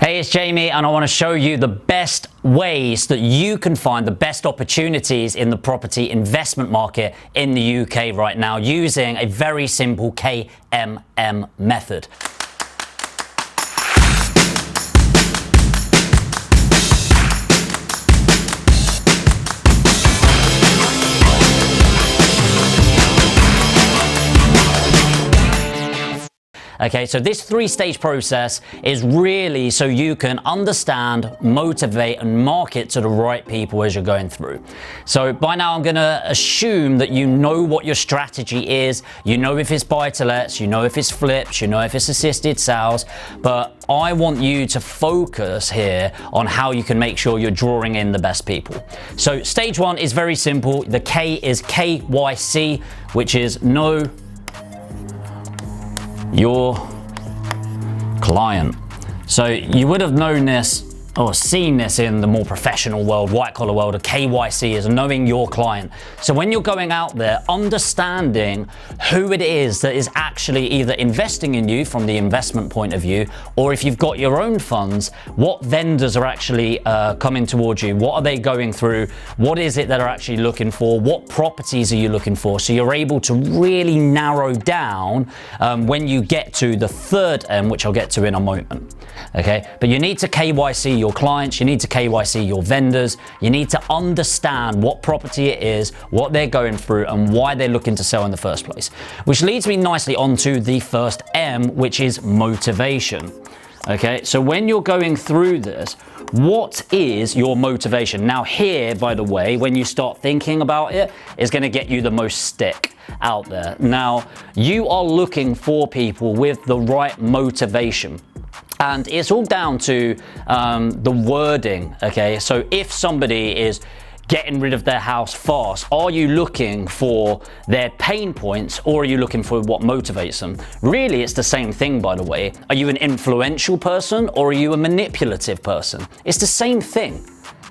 Hey, it's Jamie, and I want to show you the best ways that you can find the best opportunities in the property investment market in the UK right now using a very simple KMM method. Okay, so this three-stage process is really so you can understand, motivate, and market to the right people as you're going through. So by now I'm gonna assume that you know what your strategy is, you know if it's buy-to-lets, you know if it's flips, you know if it's assisted sales, but I want you to focus here on how you can make sure you're drawing in the best people. So stage one is very simple. The K is KYC, which is know your client. So you would have known this or seen this in the more professional world, white collar world. A KYC is knowing your client. So when you're going out there, understanding who it is that is actually either investing in you from the investment point of view, or if you've got your own funds, what vendors are actually coming towards you, what are they going through, what is it that are actually looking for, what properties are you looking for, so you're able to really narrow down when you get to the third M, which I'll get to in a moment. Okay, but you need to KYC your clients, you need to KYC your vendors, you need to understand what property it is, what they're going through, and why they're looking to sell in the first place. Which leads me nicely onto the first M, which is motivation. Okay, so when you're going through this, what is your motivation? Now here, by the way, when you start thinking about it, is going to get you the most stick out there. Now, you are looking for people with the right motivation. And it's all down to the wording, okay? So if somebody is getting rid of their house fast, are you looking for their pain points, or are you looking for what motivates them? Really, it's the same thing, by the way. Are you an influential person, or are you a manipulative person? It's the same thing.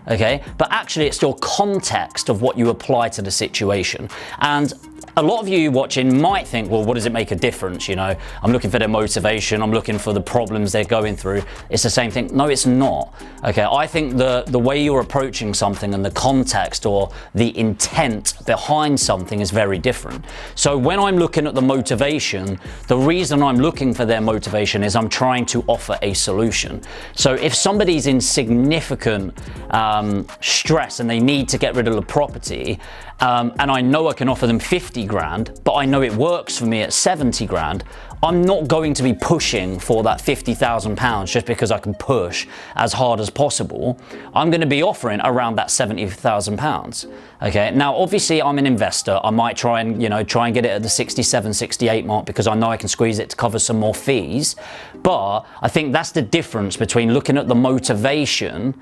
Okay, but actually it's your context of what you apply to the situation. And a lot of you watching might think, well, what does it make a difference? You know, I'm looking for their motivation, I'm looking for the problems they're going through. It's the same thing. No, it's not. Okay, I think the way you're approaching something and the context or the intent behind something is very different. So when I'm looking at the motivation, the reason I'm looking for their motivation is I'm trying to offer a solution. So if somebody's in significant stress and they need to get rid of the property, and I know I can offer them 50 grand, but I know it works for me at 70 grand, I'm not going to be pushing for that £50,000 just because I can push as hard as possible. I'm going to be offering around that £70,000. Okay. Now, obviously, I'm an investor. I might try and get it at the 67, 68 mark because I know I can squeeze it to cover some more fees. But I think that's the difference between looking at the motivation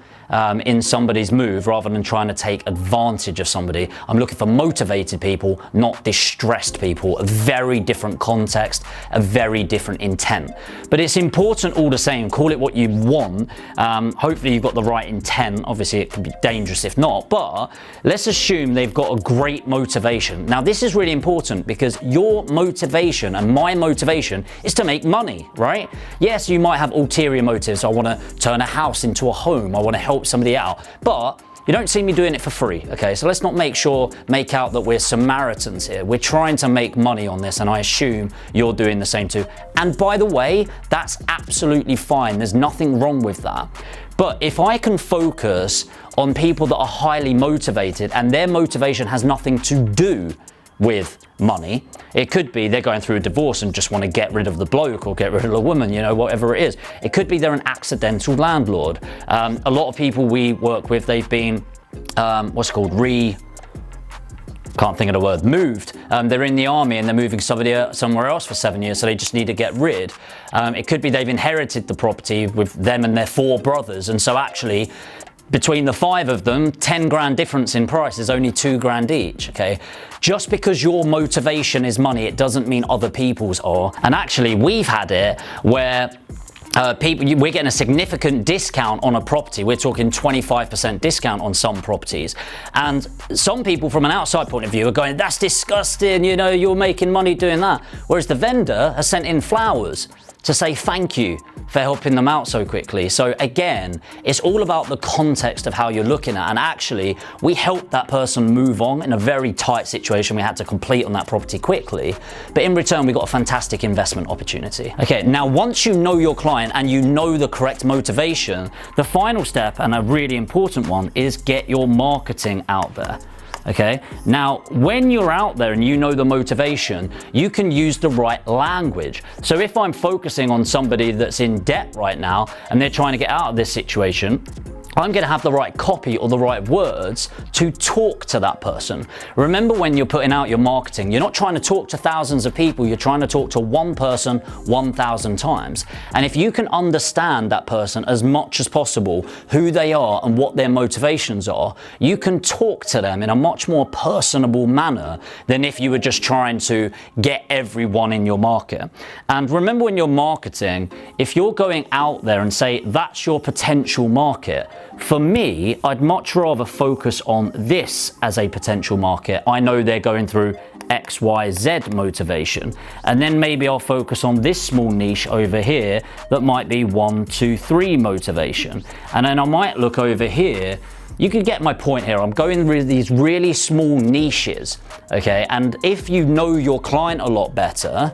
in somebody's move rather than trying to take advantage of somebody. I'm looking for motivated people, not distressed people. A very different context, a very different intent. But it's important all the same. Call it what you want. Hopefully you've got the right intent. Obviously it could be dangerous if not, but let's assume they've got a great motivation. Now this is really important because your motivation and my motivation is to make money, right? Yes, you might have ulterior motives. I want to turn a house into a home. I want to help somebody out, but you don't see me doing it for free, okay? So let's not make out that we're Samaritans here. We're trying to make money on this, and I assume you're doing the same too. And by the way, that's absolutely fine. There's nothing wrong with that. But if I can focus on people that are highly motivated and their motivation has nothing to do with money, it could be they're going through a divorce and just want to get rid of the bloke or get rid of the woman, you know, whatever it is. It could be they're an accidental landlord. A lot of people we work with, they've been moved. They're in the army and they're moving somewhere else for 7 years, so they just need to get rid. It could be they've inherited the property with them and their 4 brothers, and so actually between the 5 of them, 10 grand difference in price is only 2 grand each, okay? Just because your motivation is money, it doesn't mean other people's are. And actually, we've had it where we're getting a significant discount on a property. We're talking 25% discount on some properties. And some people from an outside point of view are going, that's disgusting, you know, you're making money doing that. Whereas the vendor has sent in flowers. to say thank you for helping them out so quickly. So again, it's all about the context of how you're looking at. And actually, we helped that person move on in a very tight situation. We had to complete on that property quickly, but in return, we got a fantastic investment opportunity. Okay, now once you know your client and you know the correct motivation, the final step, and a really important one, is get your marketing out there. Okay, now when you're out there and you know the motivation, you can use the right language. So if I'm focusing on somebody that's in debt right now and they're trying to get out of this situation, I'm going to have the right copy or the right words to talk to that person. Remember, when you're putting out your marketing, you're not trying to talk to thousands of people, you're trying to talk to one person 1,000 times. And if you can understand that person as much as possible, who they are and what their motivations are, you can talk to them in a much more personable manner than if you were just trying to get everyone in your market. And remember, when you're marketing, if you're going out there and say that's your potential market, for me, I'd much rather focus on this as a potential market. I know they're going through X, Y, Z motivation. And then maybe I'll focus on this small niche over here that might be 1, 2, 3 motivation. And then I might look over here. You can get my point here. I'm going with these really small niches, okay? And if you know your client a lot better,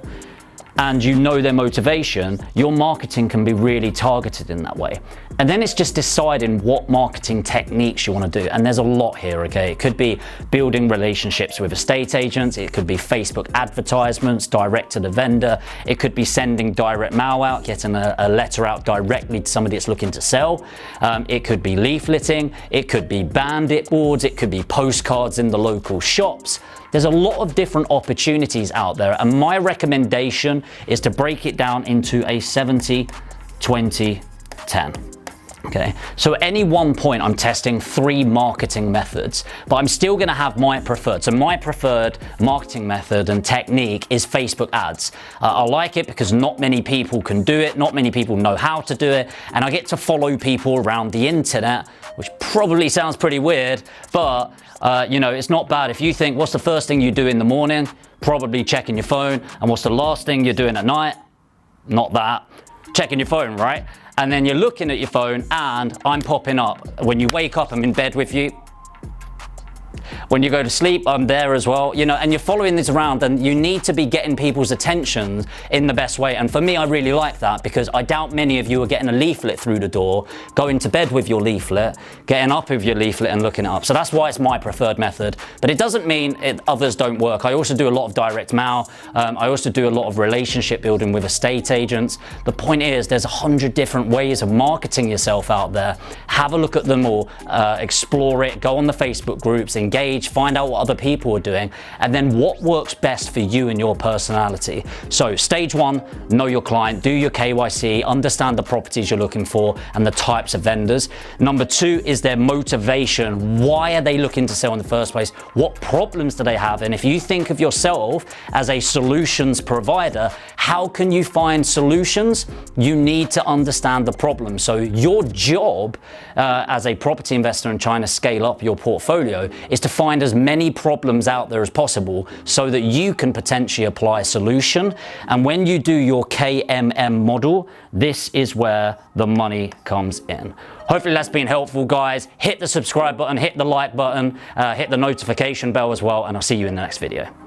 and you know their motivation, your marketing can be really targeted in that way. And then it's just deciding what marketing techniques you want to do. And there's a lot here, okay? It could be building relationships with estate agents. It could be Facebook advertisements direct to the vendor. It could be sending direct mail out, getting a letter out directly to somebody that's looking to sell. It could be leafleting. It could be bandit boards. It could be postcards in the local shops. There's a lot of different opportunities out there, and my recommendation is to break it down into a 70, 20, 10. Okay, so at any one point I'm testing 3 marketing methods, but I'm still going to have my preferred. So my preferred marketing method and technique is Facebook ads. I like it because not many people can do it, not many people know how to do it, and I get to follow people around the internet, which probably sounds pretty weird, but you know, it's not bad. If you think, what's the first thing you do in the morning? Probably checking your phone. And what's the last thing you're doing at night? Not that. Checking your phone, right? And then you're looking at your phone and I'm popping up. When you wake up, I'm in bed with you. When you go to sleep, I'm there as well, you know, and you're following this around, and you need to be getting people's attention in the best way. And for me, I really like that, because I doubt many of you are getting a leaflet through the door, going to bed with your leaflet, getting up with your leaflet and looking it up. So that's why it's my preferred method, but it doesn't mean others don't work. I also do a lot of direct mail. I also do a lot of relationship building with estate agents. The point is, there's 100 different ways of marketing yourself out there. Have a look at them all, explore it, go on the Facebook groups, engage, find out what other people are doing, and then what works best for you and your personality. So stage 1, know your client, do your KYC, understand the properties you're looking for and the types of vendors. Number 2 is their motivation. Why are they looking to sell in the first place? What problems do they have? And if you think of yourself as a solutions provider, how can you find solutions? You need to understand the problem. So your job as a property investor and trying to scale up your portfolio is to find as many problems out there as possible so that you can potentially apply a solution. And when you do your KMM model, this is where the money comes in. Hopefully that's been helpful, guys. Hit the subscribe button, hit the like button, hit the notification bell as well, and I'll see you in the next video.